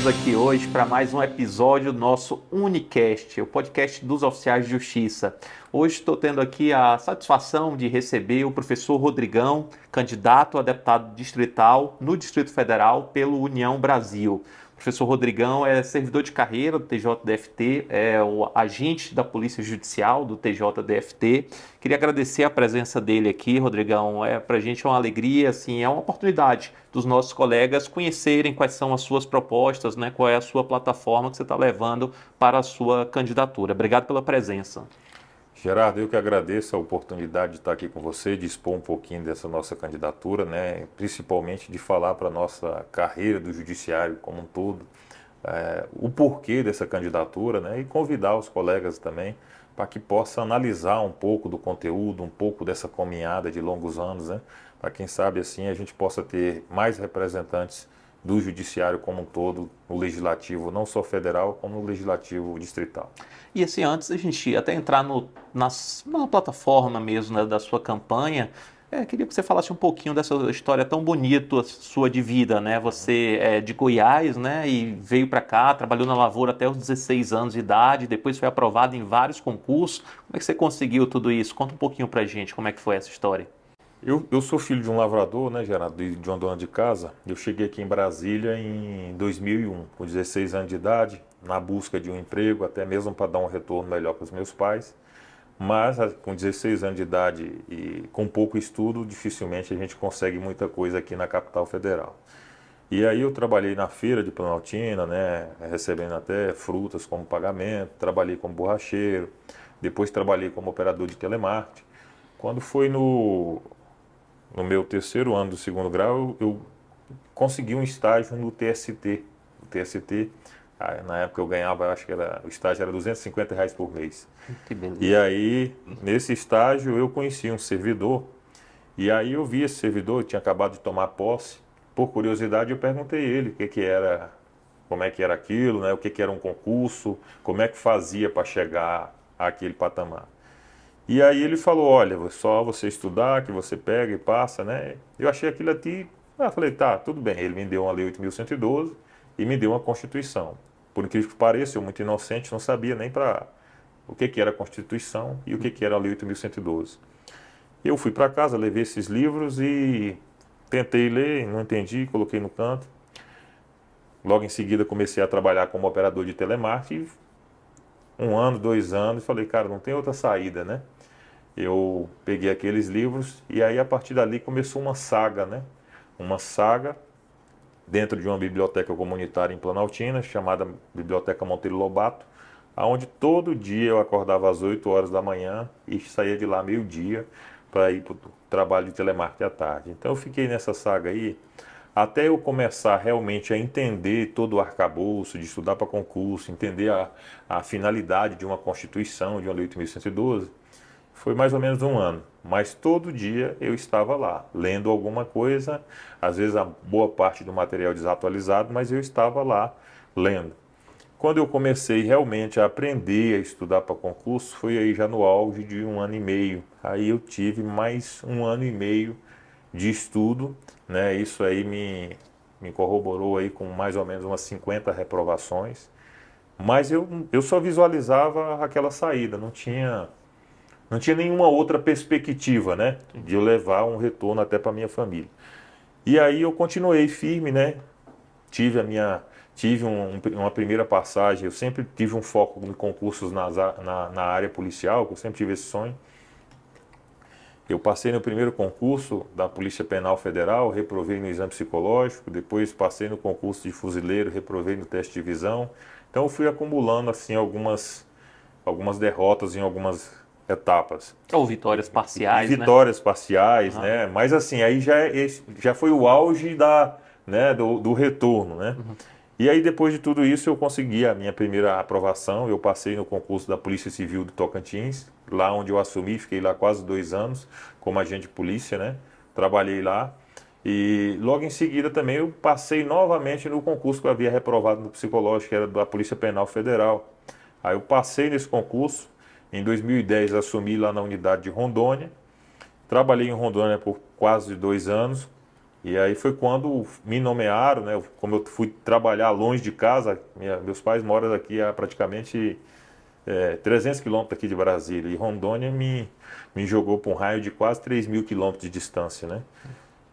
Estamos aqui hoje para mais um episódio do nosso Unicast, o podcast dos oficiais de justiça. Hoje estou tendo aqui a satisfação de receber o professor Rodrigão, candidato a deputado distrital no Distrito Federal pelo União Brasil. O professor Rodrigão é servidor de carreira do TJDFT, é o agente da Polícia Judicial do TJDFT. Queria agradecer a presença dele aqui, Rodrigão. Para a gente é uma alegria, assim, é uma oportunidade dos nossos colegas conhecerem quais são as suas propostas, né, qual é a sua plataforma que você está levando para a sua candidatura. Obrigado pela presença. Gerardo, eu que agradeço a oportunidade de estar aqui com você, de expor um pouquinho dessa nossa candidatura, né? Principalmente de falar para a nossa carreira do judiciário como um todo, o porquê dessa candidatura, né? E convidar os colegas também para que possa analisar um pouco do conteúdo, um pouco dessa caminhada de longos anos, né? Para quem sabe assim a gente possa ter mais representantes do judiciário como um todo, no legislativo, não só federal, como no legislativo distrital. E assim, antes da gente até entrar na plataforma mesmo, né, da sua campanha, queria que você falasse um pouquinho dessa história tão bonita sua de vida, né? Você é de Goiás, né? E veio para cá, trabalhou na lavoura até os 16 anos de idade, depois foi aprovado em vários concursos. Como é que você conseguiu tudo isso? Conta um pouquinho pra gente como é que foi essa história. Eu sou filho de um lavrador, né, Gerardo, de uma dona de casa. Eu cheguei aqui em Brasília em 2001, com 16 anos de idade, na busca de um emprego, até mesmo para dar um retorno melhor para os meus pais. Mas com 16 anos de idade e com pouco estudo, dificilmente a gente consegue muita coisa aqui na capital federal. E aí eu trabalhei na feira de Planaltina, né, recebendo até frutas como pagamento, trabalhei como borracheiro, depois trabalhei como operador de telemarketing. Quando foi no meu terceiro ano do segundo grau, eu consegui um estágio no TST. O TST, na época eu ganhava, acho que o estágio era R$ 250 por mês. Que beleza. E aí, nesse estágio, eu conheci um servidor, e aí eu vi esse servidor, eu tinha acabado de tomar posse. Por curiosidade, eu perguntei a ele o que era, como é que era aquilo, né, o que era um concurso, como é que fazia para chegar àquele patamar. E aí ele falou, olha, só você estudar, que você pega e passa, né? Eu achei aquilo aqui, falei, tá, tudo bem. Ele me deu uma Lei 8.112 e me deu uma Constituição. Por incrível que pareça, eu muito inocente, não sabia nem para o que era a Constituição e o que era a Lei 8.112. Eu fui para casa, levei esses livros e tentei ler, não entendi, coloquei no canto. Logo em seguida comecei a trabalhar como operador de telemarketing. 1 ano, 2 anos, falei, cara, não tem outra saída, né? Eu peguei aqueles livros e aí a partir dali começou uma saga, né? Uma saga dentro de uma biblioteca comunitária em Planaltina, chamada Biblioteca Monteiro Lobato, onde todo dia eu acordava às 8 horas da manhã e saía de lá meio-dia para ir para o trabalho de telemarketing à tarde. Então eu fiquei nessa saga aí até eu começar realmente a entender todo o arcabouço, de estudar para concurso, entender a finalidade de uma Constituição, de uma Lei 8.112, foi mais ou menos 1 ano. Mas todo dia eu estava lá, lendo alguma coisa, às vezes a boa parte do material desatualizado, mas eu estava lá lendo. Quando eu comecei realmente a aprender a estudar para concurso, foi aí já no auge de 1 ano e meio. Aí eu tive mais 1 ano e meio de estudo, né? Isso aí me corroborou aí com mais ou menos umas 50 reprovações, mas eu só visualizava aquela saída, não tinha nenhuma outra perspectiva, né? De eu levar um retorno até para minha família. E aí eu continuei firme, né? Tive uma primeira passagem, eu sempre tive um foco em concursos na área policial, eu sempre tive esse sonho. Eu passei no primeiro concurso da Polícia Penal Federal, reprovei no exame psicológico, depois passei no concurso de fuzileiro, reprovei no teste de visão. Então eu fui acumulando assim algumas derrotas em algumas etapas. Ou vitórias E parciais, né? vitórias parciais, Aham. né? Mas assim, aí já foi o auge né, do retorno, né? Uhum. E aí depois de tudo isso eu consegui a minha primeira aprovação, eu passei no concurso da Polícia Civil do Tocantins, lá onde eu assumi, fiquei lá quase 2 anos como agente de polícia, né? Trabalhei lá e logo em seguida também eu passei novamente no concurso que eu havia reprovado no psicológico, que era da Polícia Penal Federal. Aí eu passei nesse concurso, em 2010 assumi lá na unidade de Rondônia, trabalhei em Rondônia por quase 2 anos, E aí foi quando me nomearam, né? Como eu fui trabalhar longe de casa, meus pais moram aqui a praticamente 300 quilômetros aqui de Brasília. E Rondônia me jogou para um raio de quase 3.000 quilômetros de distância, né?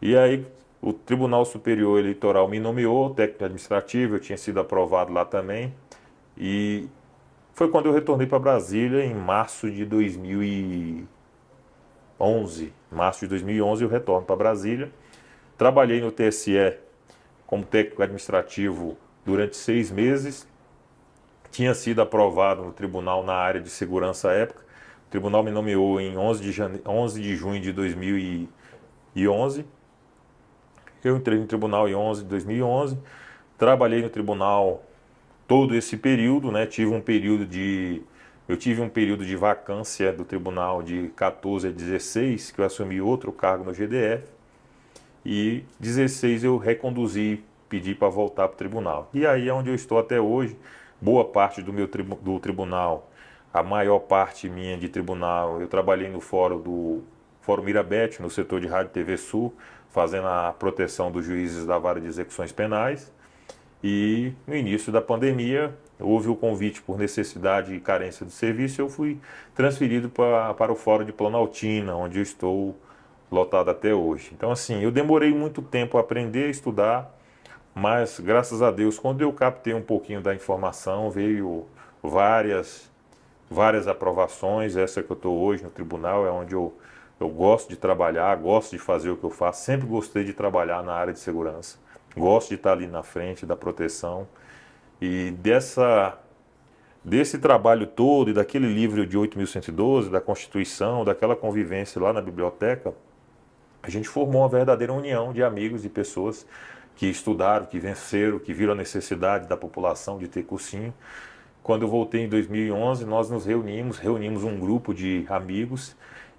E aí o Tribunal Superior Eleitoral me nomeou técnico administrativo, eu tinha sido aprovado lá também. E foi quando eu retornei para Brasília em março de 2011. Março de 2011 eu retorno para Brasília. Trabalhei no TSE como técnico administrativo durante 6 meses. Tinha sido aprovado no tribunal na área de segurança à época. O tribunal me nomeou em 11 de junho de 2011. Eu entrei no tribunal em 11 de 2011. Trabalhei no tribunal todo esse período, né? Eu tive um período de vacância do tribunal de 14 a 16, que eu assumi outro cargo no GDF. E 16 eu reconduzi, pedi para voltar para o tribunal. E aí é onde eu estou até hoje. Boa parte do tribunal, a maior parte minha de tribunal, eu trabalhei no Fórum Mirabete, no setor de Rádio e TV Sul, fazendo a proteção dos juízes da Vara de Execuções Penais. E no início da pandemia, houve o convite por necessidade e carência de serviço, eu fui transferido para o Fórum de Planaltina, onde eu estou lotado até hoje. Então, assim, eu demorei muito tempo a aprender a estudar, mas graças a Deus, quando eu captei um pouquinho da informação, veio várias aprovações. Essa que eu estou hoje no tribunal é onde eu gosto de trabalhar, gosto de fazer o que eu faço. Sempre gostei de trabalhar na área de segurança. Gosto de estar ali na frente da proteção. E desse trabalho todo e daquele livro de 8.112, da Constituição, daquela convivência lá na biblioteca, a gente formou uma verdadeira união de amigos e pessoas que estudaram, que venceram, que viram a necessidade da população de ter cursinho. Quando eu voltei em 2011, nós nos reunimos um grupo de amigos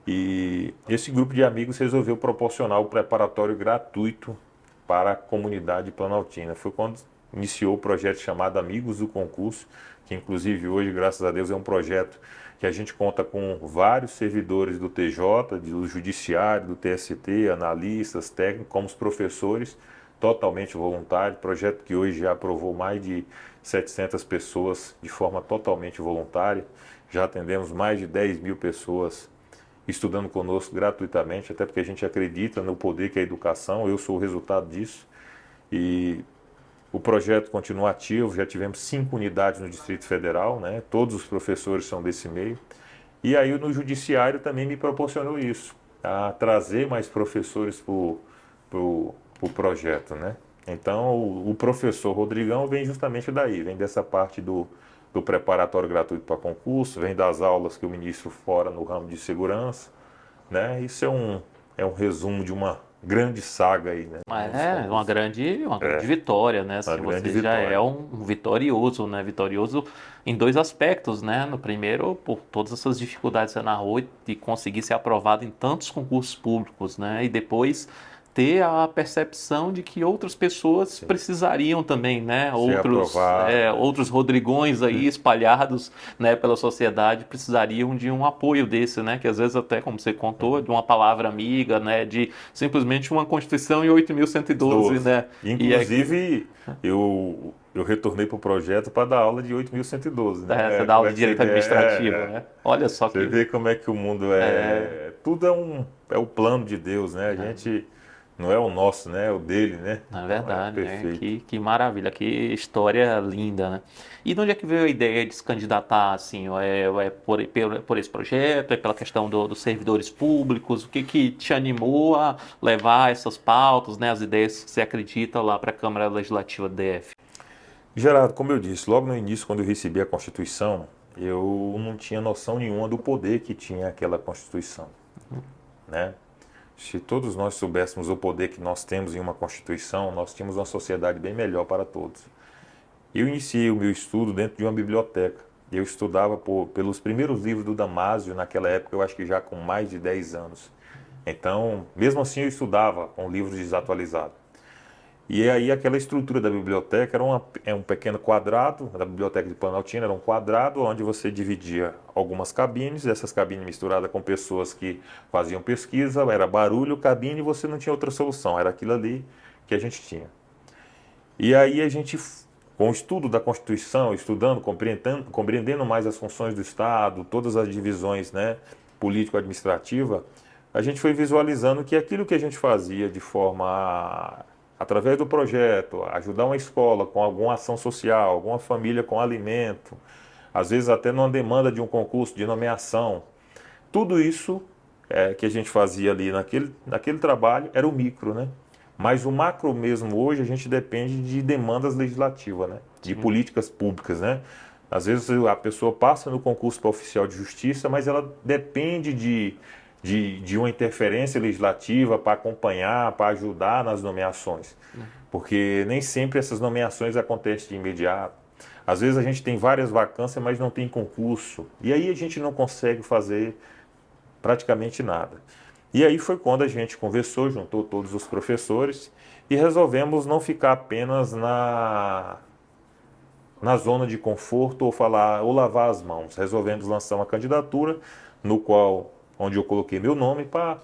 e esse grupo de amigos resolveu proporcionar o preparatório gratuito para a comunidade planaltina. Foi quando iniciou o projeto chamado Amigos do Concurso, que inclusive hoje, graças a Deus, é um projeto que a gente conta com vários servidores do TJ, do Judiciário, do TST, analistas, técnicos, como os professores, totalmente voluntário, projeto que hoje já aprovou mais de 700 pessoas de forma totalmente voluntária, já atendemos mais de 10.000 pessoas estudando conosco gratuitamente, até porque a gente acredita no poder que é a educação, eu sou o resultado disso, e o projeto continua ativo, já tivemos 5 unidades no Distrito Federal, né? Todos os professores são desse meio, e aí no Judiciário também me proporcionou isso, a trazer mais professores para o projeto, né? Então, o professor Rodrigão vem justamente daí, vem dessa parte do preparatório gratuito para concurso, vem das aulas que eu ministro fora no ramo de segurança, né? Isso é um resumo de uma grande saga aí, né? Mas é uma grande vitória, né? Assim, grande você já é vitória. um vitorioso, né? Vitorioso em dois aspectos, né? No primeiro, por todas essas dificuldades que você narrou de conseguir ser aprovado em tantos concursos públicos, né? E depois ter a percepção de que outras pessoas Sim. precisariam também, né? Ser aprovado, né? Outros Rodrigões aí espalhados, né, pela sociedade precisariam de um apoio desse, né? Que às vezes até, como você contou, de uma palavra amiga, né? De simplesmente uma Constituição em 8.112, né? Inclusive, eu retornei para o projeto para dar aula de 8.112, né? Você dá Como aula é de que você direito vê? administrativo, né? Olha só Você que vê como é que o mundo tudo é o plano de Deus, né? A gente não é o nosso, né? É o dele, né? é Então é verdade, né? perfeito. Que maravilha, que história linda, né? E de onde é que veio a ideia de se candidatar, assim? É por esse projeto? É pela questão dos servidores públicos? O que que te animou a levar essas pautas, né? As ideias que você acredita lá para a Câmara Legislativa do DF? Gerardo, como eu disse, logo no início, quando eu recebi a Constituição, eu não tinha noção nenhuma do poder que tinha aquela Constituição, né? Se todos nós soubéssemos o poder que nós temos em uma Constituição, nós tínhamos uma sociedade bem melhor para todos. Eu iniciei o meu estudo dentro de uma biblioteca. Eu estudava pelos primeiros livros do Damásio, naquela época, eu acho que já com mais de 10 anos. Então, mesmo assim, eu estudava com livros desatualizados. E aí aquela estrutura da biblioteca é um pequeno quadrado, da biblioteca de Planaltina era um quadrado onde você dividia algumas cabines, essas cabines misturadas com pessoas que faziam pesquisa, era barulho, cabine, e você não tinha outra solução, era aquilo ali que a gente tinha. E aí a gente, com o estudo da Constituição, estudando, compreendendo mais as funções do Estado, todas as divisões, né, político-administrativa, a gente foi visualizando que aquilo que a gente fazia de forma, através do projeto, ajudar uma escola com alguma ação social, alguma família com alimento, às vezes até numa demanda de um concurso de nomeação, tudo isso que a gente fazia ali naquele trabalho era o micro, né? Mas o macro mesmo hoje a gente depende de demandas legislativas, né? De políticas públicas, né? Às vezes a pessoa passa no concurso para oficial de justiça, mas ela depende de uma interferência legislativa para acompanhar, para ajudar nas nomeações. Porque nem sempre essas nomeações acontecem de imediato. Às vezes a gente tem várias vacâncias, mas não tem concurso. E aí a gente não consegue fazer praticamente nada. E aí foi quando a gente conversou, juntou todos os professores e resolvemos não ficar apenas na zona de conforto ou lavar as mãos. Resolvemos lançar uma candidatura onde eu coloquei meu nome para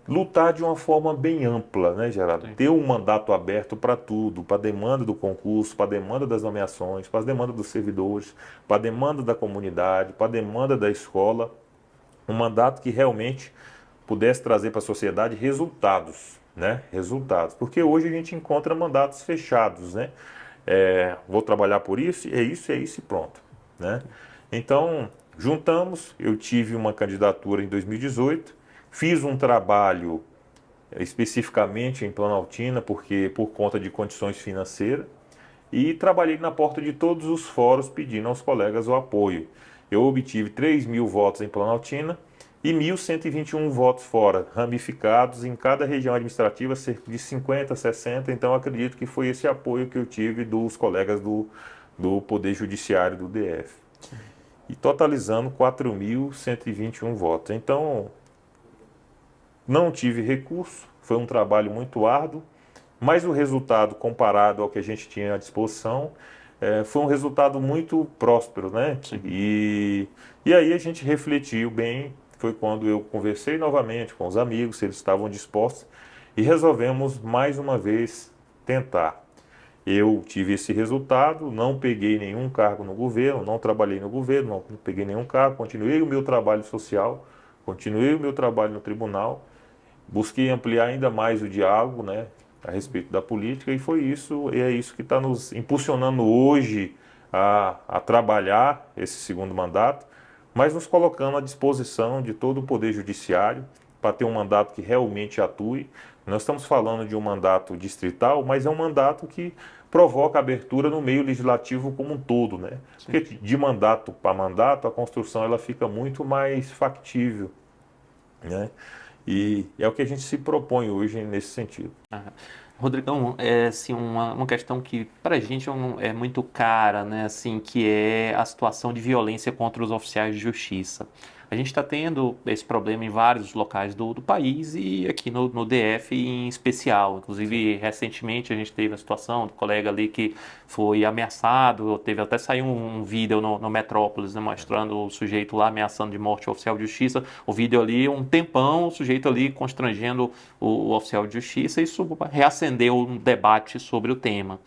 lutar de uma forma bem ampla, né, Gerardo? Ter um mandato aberto para tudo, para a demanda do concurso, para a demanda das nomeações, para a demanda dos servidores, para a demanda da comunidade, para a demanda da escola. Um mandato que realmente pudesse trazer para a sociedade resultados, né? Resultados. Porque hoje a gente encontra mandatos fechados, né? Vou trabalhar por isso, é isso e pronto, né? Então, juntamos, eu tive uma candidatura em 2018, fiz um trabalho especificamente em Planaltina, porque por conta de condições financeiras, e trabalhei na porta de todos os fóruns pedindo aos colegas o apoio. Eu obtive 3.000 votos em Planaltina e 1.121 votos fora, ramificados em cada região administrativa, cerca de 50, 60. Então, acredito que foi esse apoio que eu tive dos colegas do Poder Judiciário do DF. E totalizando 4.121 votos. Então, não tive recurso, foi um trabalho muito árduo, mas o resultado, comparado ao que a gente tinha à disposição, foi um resultado muito próspero, né? E aí a gente refletiu bem, foi quando eu conversei novamente com os amigos, se eles estavam dispostos, e resolvemos mais uma vez tentar. Eu tive esse resultado, não peguei nenhum cargo no governo, não trabalhei no governo, não peguei nenhum cargo, continuei o meu trabalho social, continuei o meu trabalho no tribunal, busquei ampliar ainda mais o diálogo, né, a respeito da política, e foi isso, e é isso que está nos impulsionando hoje a trabalhar esse segundo mandato, mas nos colocando à disposição de todo o Poder Judiciário para ter um mandato que realmente atue. Nós estamos falando de um mandato distrital, mas é um mandato que provoca abertura no meio legislativo como um todo, né? Porque de mandato para mandato, a construção ela fica muito mais factível, né? E é o que a gente se propõe hoje nesse sentido. Rodrigão, é assim, uma questão que para a gente é muito cara, né? Assim, que é a situação de violência contra os oficiais de justiça. A gente está tendo esse problema em vários locais do país e aqui no DF em especial. Inclusive, recentemente a gente teve a situação do colega ali que foi ameaçado, teve até saiu um vídeo no Metrópolis, né, mostrando o sujeito lá ameaçando de morte o oficial de justiça. O vídeo ali, um tempão, o sujeito ali constrangendo o oficial de justiça, e isso reacendeu um debate sobre o tema.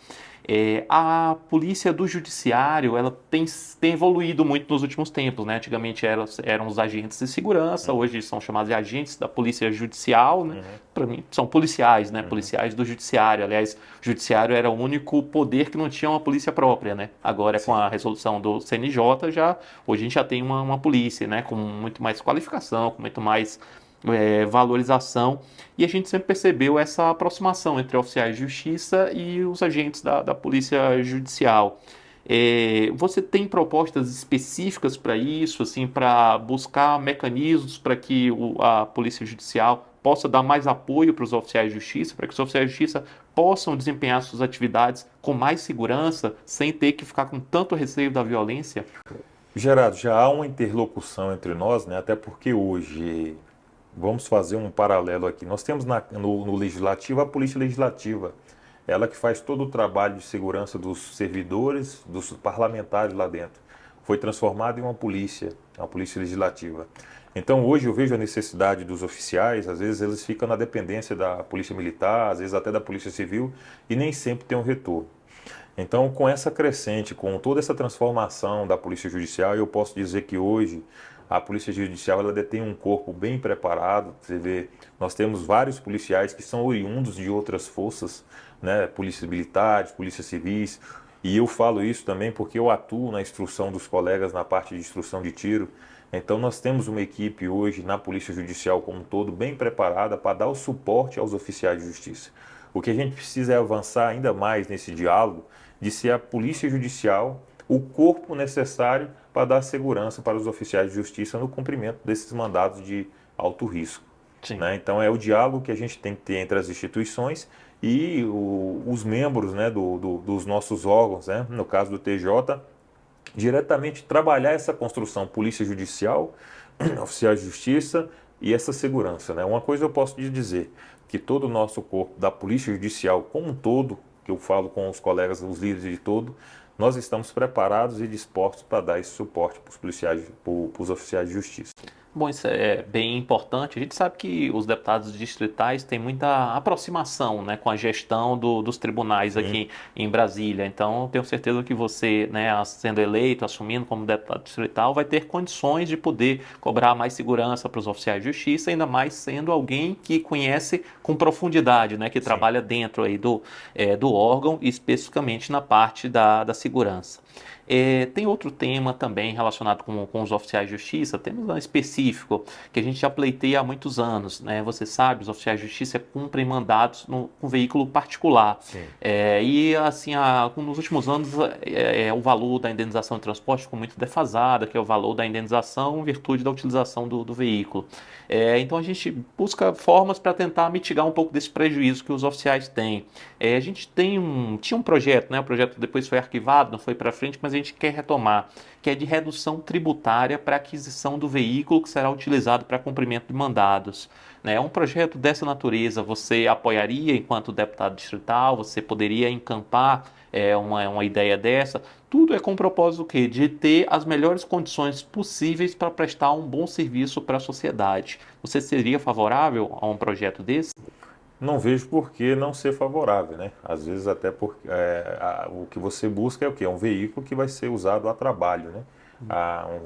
A polícia do judiciário ela tem evoluído muito nos últimos tempos, né? Antigamente eram os agentes de segurança, hoje são chamados de agentes da polícia judicial, né? Para mim são policiais, né? Policiais do judiciário. Aliás, o judiciário era o único poder que não tinha uma polícia própria, né? Agora, com a resolução do CNJ, hoje a gente já tem uma polícia, né? Com muito mais qualificação, com muito mais valorização, e a gente sempre percebeu essa aproximação entre oficiais de justiça e os agentes da polícia judicial. Você tem propostas específicas para isso, assim, para buscar mecanismos para que a polícia judicial possa dar mais apoio para os oficiais de justiça, para que os oficiais de justiça possam desempenhar suas atividades com mais segurança, sem ter que ficar com tanto receio da violência? Gerardo, já há uma interlocução entre nós, né? Até porque hoje, vamos fazer um paralelo aqui, nós temos no Legislativo a Polícia Legislativa, ela que faz todo o trabalho de segurança dos servidores, dos parlamentares lá dentro. Foi transformada em uma polícia legislativa. Então hoje eu vejo a necessidade dos oficiais, às vezes eles ficam na dependência da polícia militar, às vezes até da polícia civil, e nem sempre tem um retorno. Então, com essa crescente, com toda essa transformação da Polícia Judicial, eu posso dizer que hoje a Polícia Judicial ela detém um corpo bem preparado. Você vê, nós temos vários policiais que são oriundos de outras forças, né? Polícias militares, polícias civis. E eu falo isso também porque eu atuo na instrução dos colegas na parte de instrução de tiro. Então, nós temos uma equipe hoje na Polícia Judicial como um todo bem preparada para dar o suporte aos oficiais de justiça. O que a gente precisa é avançar ainda mais nesse diálogo de ser a Polícia Judicial o corpo necessário para dar segurança para os oficiais de justiça no cumprimento desses mandados de alto risco. Né? Então é o diálogo que a gente tem que ter entre as instituições e os membros, né, dos nossos órgãos, né? No caso do TJ, diretamente trabalhar essa construção Polícia Judicial, oficiais de justiça e essa segurança. Né? Uma coisa eu posso te dizer, que todo o nosso corpo da Polícia Judicial como um todo, que eu falo com os colegas, os líderes de todo, nós estamos preparados e dispostos para dar esse suporte para os policiais, para os oficiais de justiça. Bom, isso é bem importante. A gente sabe que os deputados distritais têm muita aproximação, né, com a gestão dos tribunais aqui em Brasília. Então, tenho certeza que você, né, sendo eleito, assumindo como deputado distrital, vai ter condições de poder cobrar mais segurança para os oficiais de justiça, ainda mais sendo alguém que conhece com profundidade, né, que trabalha dentro aí do órgão, especificamente na parte da segurança. Tem outro tema também relacionado com os oficiais de justiça, temos um específico que a gente já pleiteia há muitos anos, né? Você sabe, os oficiais de justiça cumprem mandatos com veículo particular. E assim, nos últimos anos, o valor da indenização de transporte ficou muito defasado, que é o valor da indenização em virtude da utilização do veículo. Então a gente busca formas para tentar mitigar um pouco desse prejuízo que os oficiais têm. A gente tinha um projeto, né? O projeto depois foi arquivado, não foi para frente, mas a gente quer retomar, que é de redução tributária para aquisição do veículo que será utilizado para cumprimento de mandados. Né? Um projeto dessa natureza você apoiaria enquanto deputado distrital? Você poderia encampar uma ideia dessa? Tudo é com o propósito do quê? De ter as melhores condições possíveis para prestar um bom serviço para a sociedade. Você seria favorável a um projeto desse? Não vejo por que não ser favorável, né? Às vezes até porque o que você busca é o quê? É um veículo que vai ser usado a trabalho, né?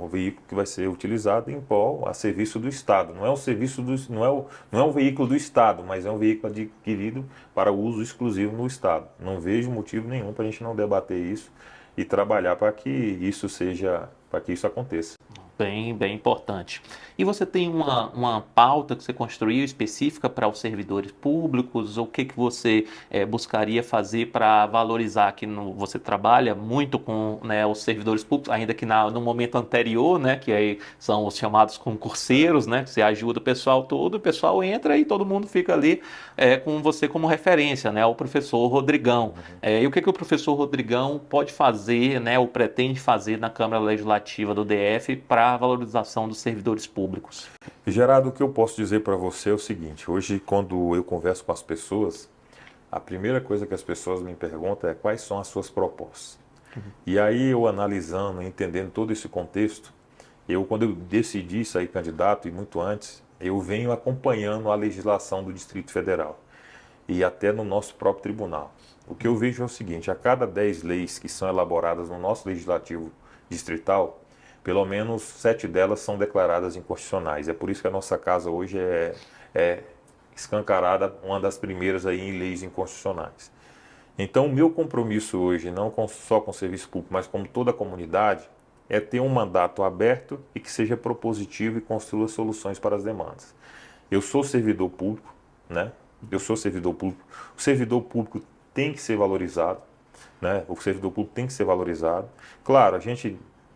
Um veículo que vai ser utilizado em prol a serviço do Estado. Não é um serviço não é um veículo do Estado, mas é um veículo adquirido para uso exclusivo no Estado. Não vejo motivo nenhum para a gente não debater isso e trabalhar para que isso aconteça. Bem importante. E você tem uma pauta que você construiu específica para os servidores públicos? O que você buscaria fazer para valorizar que você trabalha muito com, né, os servidores públicos, ainda que no momento anterior, né, que aí são os chamados concurseiros, né, que você ajuda o pessoal todo, o pessoal entra e todo mundo fica ali com você como referência, né, o professor Rodrigão. E o que o professor Rodrigão pode fazer, né, ou pretende fazer na Câmara Legislativa do DF para a valorização dos servidores públicos? Gerardo, o que eu posso dizer para você é o seguinte: hoje, quando eu converso com as pessoas, a primeira coisa que as pessoas me perguntam é quais são as suas propostas. E aí eu analisando, entendendo todo esse contexto, quando eu decidi sair candidato e muito antes, eu venho acompanhando a legislação do Distrito Federal e até no nosso próprio tribunal. O que eu vejo é o seguinte: a cada 10 leis que são elaboradas no nosso legislativo distrital, pelo menos 7 delas são declaradas inconstitucionais. É por isso que a nossa casa hoje é escancarada, uma das primeiras aí em leis inconstitucionais. Então, o meu compromisso hoje, não só com o serviço público, mas com toda a comunidade, é ter um mandato aberto e que seja propositivo e construa soluções para as demandas. Eu sou servidor público, né? Eu sou servidor público. O servidor público tem que ser valorizado, né? O servidor público tem que ser valorizado. Claro,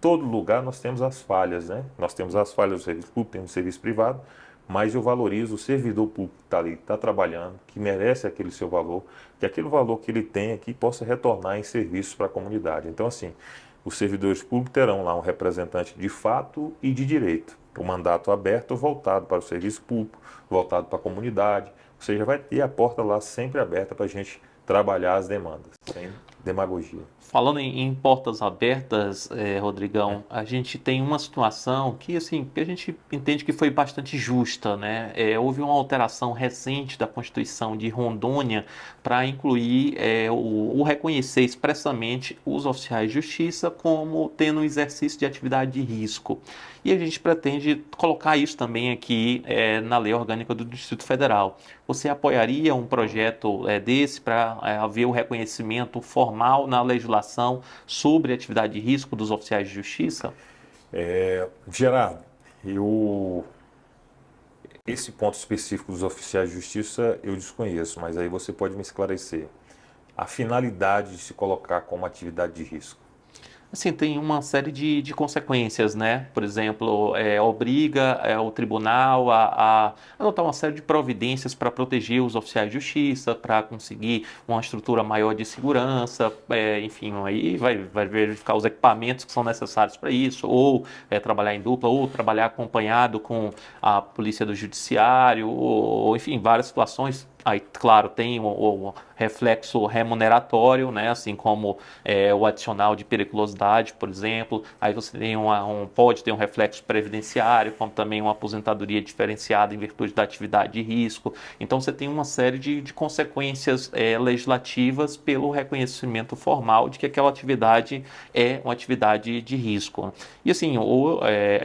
todo lugar nós temos as falhas, né? Nós temos as falhas do serviço público, temos o serviço privado, mas eu valorizo o servidor público que está ali, que está trabalhando, que merece aquele seu valor, que aquele valor que ele tem aqui possa retornar em serviços para a comunidade. Então, assim, os servidores públicos terão lá um representante de fato e de direito. O mandato aberto voltado para o serviço público, voltado para a comunidade, ou seja, vai ter a porta lá sempre aberta para a gente trabalhar as demandas, sem demagogia. Falando em portas abertas, Rodrigão, a gente tem uma situação que, assim, que a gente entende que foi bastante justa, né? Houve uma alteração recente da Constituição de Rondônia para incluir o reconhecer expressamente os oficiais de justiça como tendo um exercício de atividade de risco. E a gente pretende colocar isso também aqui na Lei Orgânica do Distrito Federal. Você apoiaria um projeto desse para haver o reconhecimento formal na legislação sobre atividade de risco dos oficiais de justiça? Gerardo, esse ponto específico dos oficiais de justiça eu desconheço, mas aí você pode me esclarecer. A finalidade de se colocar como atividade de risco. Assim, tem uma série de consequências, né? Por exemplo, obriga o tribunal a adotar uma série de providências para proteger os oficiais de justiça, para conseguir uma estrutura maior de segurança, enfim, aí vai verificar os equipamentos que são necessários para isso, ou trabalhar em dupla, ou trabalhar acompanhado com a polícia do judiciário, ou enfim, várias situações. Aí, claro, tem o reflexo remuneratório, né? Assim como o adicional de periculosidade, por exemplo. Aí você tem pode ter um reflexo previdenciário, como também uma aposentadoria diferenciada em virtude da atividade de risco. Então você tem uma série de consequências legislativas pelo reconhecimento formal de que aquela atividade é uma atividade de risco. E assim,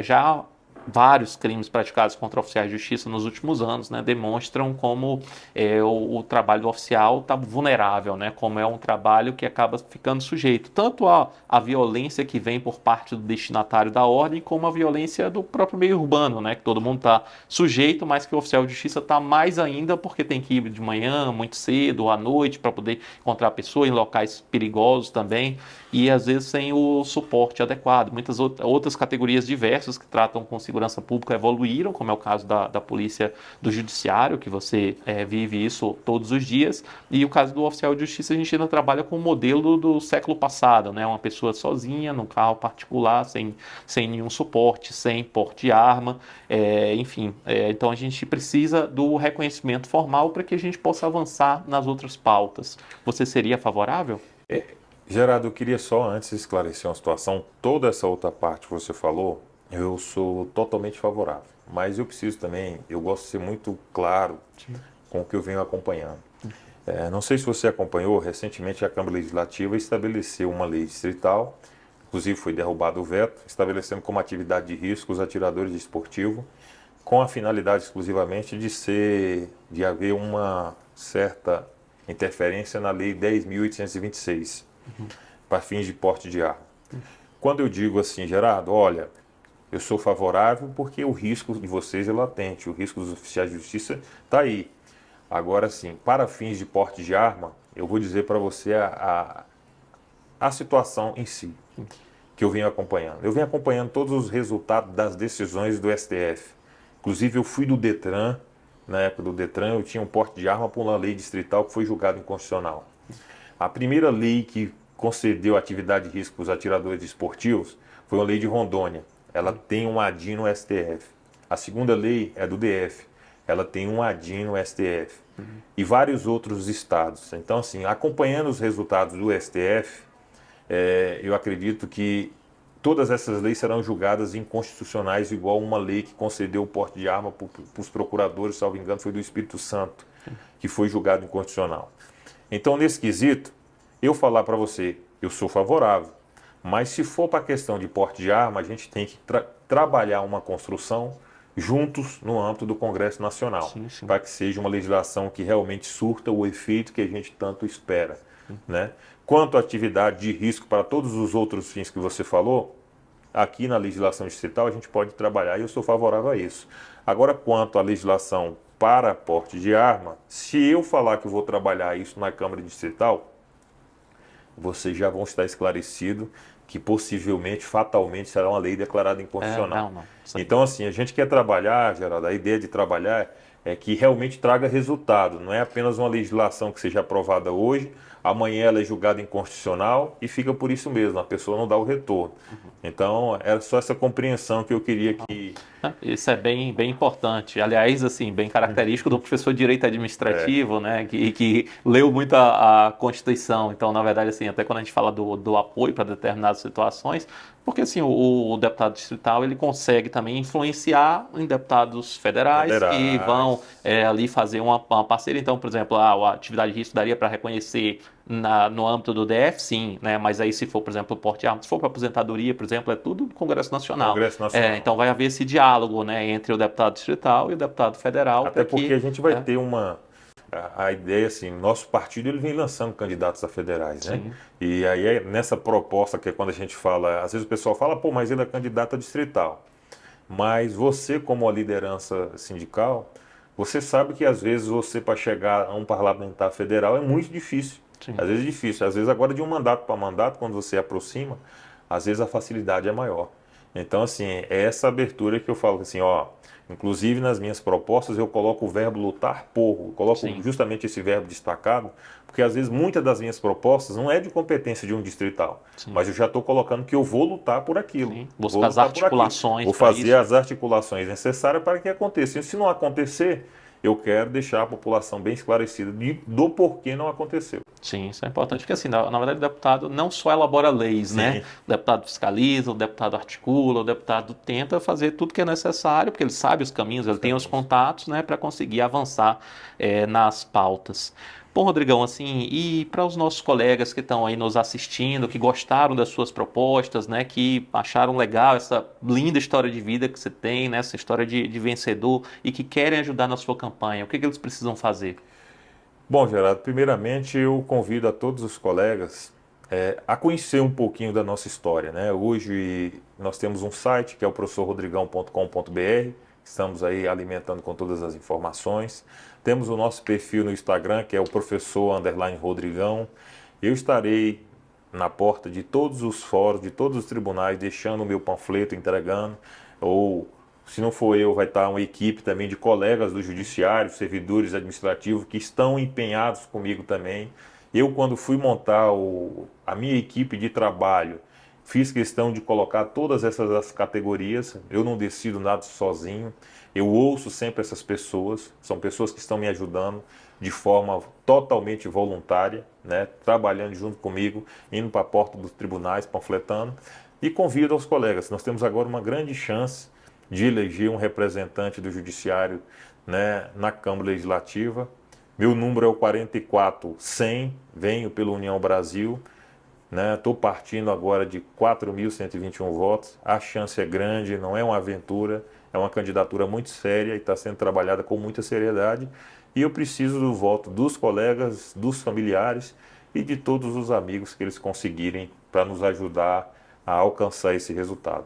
já vários crimes praticados contra oficiais de justiça nos últimos anos, né, demonstram como o trabalho do oficial está vulnerável, né, como é um trabalho que acaba ficando sujeito tanto à violência que vem por parte do destinatário da ordem, como a violência do próprio meio urbano, né, que todo mundo está sujeito, mas que o oficial de justiça está mais ainda porque tem que ir de manhã, muito cedo, ou à noite, para poder encontrar a pessoa em locais perigosos também, e às vezes sem o suporte adequado. Muitas outras categorias diversas que tratam com segurança pública evoluíram, como é o caso da polícia do judiciário, que você vive isso todos os dias, e o caso do oficial de justiça a gente ainda trabalha com o modelo do século passado, né? Uma pessoa sozinha, num carro particular, sem nenhum suporte, sem porte de arma, enfim. Então a gente precisa do reconhecimento formal para que a gente possa avançar nas outras pautas. Você seria favorável? Gerardo, eu queria só antes esclarecer uma situação. Toda essa outra parte que você falou, eu sou totalmente favorável. Mas eu preciso também, eu gosto de ser muito claro com o que eu venho acompanhando. Não sei se você acompanhou, recentemente a Câmara Legislativa estabeleceu uma lei distrital, inclusive foi derrubado o veto, estabelecendo como atividade de risco os atiradores desportivos, com a finalidade exclusivamente de haver uma certa interferência na Lei 10.826, para fins de porte de arma. Quando eu digo assim, Gerardo, olha, eu sou favorável porque o risco de vocês é latente, o risco dos oficiais de justiça está aí. Agora sim, para fins de porte de arma, eu vou dizer para você a situação em si, que eu venho acompanhando. Eu venho acompanhando todos os resultados das decisões do STF. Inclusive eu fui do Detran, na época do Detran eu tinha um porte de arma por uma lei distrital que foi julgada inconstitucional. A primeira lei que concedeu atividade de risco para os atiradores desportivos foi uma lei de Rondônia. Ela tem um ADIM no STF. A segunda lei é do DF. Ela tem um ADIM no STF. E vários outros estados. Então, assim, acompanhando os resultados do STF, eu acredito que todas essas leis serão julgadas inconstitucionais, igual uma lei que concedeu o porte de arma para os procuradores, salvo engano, foi do Espírito Santo, que foi julgado inconstitucional. Então, nesse quesito, eu falar para você, eu sou favorável, mas se for para a questão de porte de arma, a gente tem que trabalhar uma construção juntos no âmbito do Congresso Nacional, para que seja uma legislação que realmente surta o efeito que a gente tanto espera, né? Quanto à atividade de risco para todos os outros fins que você falou, aqui na legislação distrital a gente pode trabalhar e eu sou favorável a isso. Agora, quanto à legislação para porte de arma, se eu falar que vou trabalhar isso na Câmara Distrital, vocês já vão estar esclarecidos que possivelmente, fatalmente, será uma lei declarada inconstitucional. Não. Então, assim, a gente quer trabalhar, Geraldo, a ideia de trabalhar é que realmente traga resultado, não é apenas uma legislação que seja aprovada hoje, amanhã ela é julgada inconstitucional e fica por isso mesmo, a pessoa não dá o retorno. Então, era só essa compreensão que eu queria que... Isso é bem importante. Aliás, assim, bem característico do professor de Direito Administrativo, né, que leu muito a Constituição. Então, na verdade, assim, até quando a gente fala do apoio para determinadas situações, porque assim, o deputado distrital ele consegue também influenciar em deputados federais que vão ali fazer uma parceria. Então, por exemplo, a atividade de risco daria para reconhecer no âmbito do DF, sim, né? Mas aí se for, por exemplo, o porte de armas, se for para aposentadoria, por exemplo, é tudo do Congresso Nacional. Congresso Nacional. Então vai haver esse diálogo, né, entre o deputado distrital e o deputado federal. Até porque a gente vai ter a ideia assim, nosso partido ele vem lançando candidatos a federais, né? Sim. E aí nessa proposta que é quando a gente fala, às vezes o pessoal fala, pô, mas ele é candidato a distrital. Mas você como a liderança sindical, você sabe que às vezes você para chegar a um parlamentar federal é muito difícil. Sim. Às vezes é difícil, às vezes agora de um mandato para mandato, quando você aproxima, às vezes a facilidade é maior. Então assim, é essa abertura que eu falo assim, ó, inclusive nas minhas propostas eu coloco o verbo lutar por, coloco Sim. justamente esse verbo destacado, porque às vezes muitas das minhas propostas não é de competência de um distrital, Sim. mas eu já estou colocando que eu vou lutar por aquilo. Sim. Buscar as articulações. Vou fazer as articulações necessárias para que aconteça. E se não acontecer, eu quero deixar a população bem esclarecida do porquê não aconteceu. Sim, isso é importante, porque assim, na verdade o deputado não só elabora leis, Sim. né? O deputado fiscaliza, o deputado articula, o deputado tenta fazer tudo que é necessário, porque ele sabe os caminhos, ele tem os contatos, né, para conseguir avançar nas pautas. Bom, Rodrigão, assim, e para os nossos colegas que estão aí nos assistindo, que gostaram das suas propostas, né, que acharam legal essa linda história de vida que você tem, né, essa história de vencedor e que querem ajudar na sua campanha, o que eles precisam fazer? Bom, Gerardo, primeiramente eu convido a todos os colegas a conhecer um pouquinho da nossa história, né? Hoje nós temos um site que é o professorrodrigão.com.br, estamos aí alimentando com todas as informações. Temos o nosso perfil no Instagram, que é o professor_Rodrigão. Eu estarei na porta de todos os fóruns, de todos os tribunais, deixando o meu panfleto, entregando, ou se não for eu, vai estar uma equipe também de colegas do judiciário, servidores administrativos que estão empenhados comigo também. Eu, quando fui montar a minha equipe de trabalho, fiz questão de colocar todas essas categorias. Eu não decido nada sozinho. Eu ouço sempre essas pessoas. São pessoas que estão me ajudando de forma totalmente voluntária, né? Trabalhando junto comigo, indo para a porta dos tribunais, panfletando. E convido aos colegas. Nós temos agora uma grande chance de eleger um representante do Judiciário, né, na Câmara Legislativa. Meu número é o 44100, venho pela União Brasil. Estou partindo agora de 4.121 votos. A chance é grande, não é uma aventura, é uma candidatura muito séria e está sendo trabalhada com muita seriedade. E eu preciso do voto dos colegas, dos familiares e de todos os amigos que eles conseguirem para nos ajudar a alcançar esse resultado.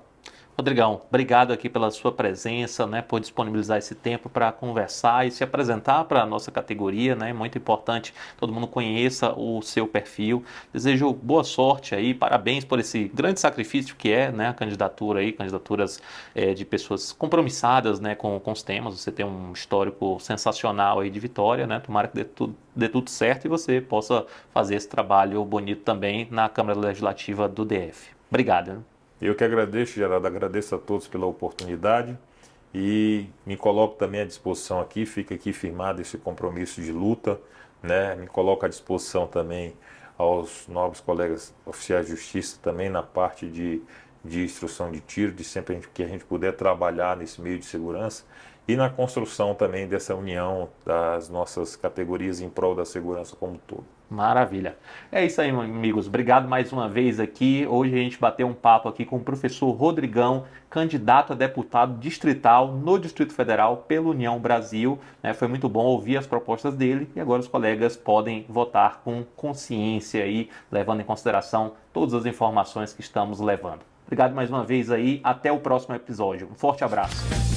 Rodrigão, obrigado aqui pela sua presença, né, por disponibilizar esse tempo para conversar e se apresentar para a nossa categoria, né, muito importante que todo mundo conheça o seu perfil. Desejo boa sorte aí, parabéns por esse grande sacrifício que é, né, a candidatura aí, candidaturas de pessoas compromissadas, né, com os temas. Você tem um histórico sensacional aí de vitória, né, tomara que dê tudo certo e você possa fazer esse trabalho bonito também na Câmara Legislativa do DF. Obrigado. Né? Eu que agradeço, Gerardo, agradeço a todos pela oportunidade e me coloco também à disposição aqui, fica aqui firmado esse compromisso de luta, né? Me coloco à disposição também aos novos colegas oficiais de justiça também na parte de instrução de tiro, de sempre que a gente puder trabalhar nesse meio de segurança e na construção também dessa união das nossas categorias em prol da segurança como um todo. Maravilha. É isso aí, amigos. Obrigado mais uma vez aqui. Hoje a gente bateu um papo aqui com o professor Rodrigão, candidato a deputado distrital no Distrito Federal pela União Brasil. Foi muito bom ouvir as propostas dele e agora os colegas podem votar com consciência aí, levando em consideração todas as informações que estamos levando. Obrigado mais uma vez aí. Até o próximo episódio. Um forte abraço.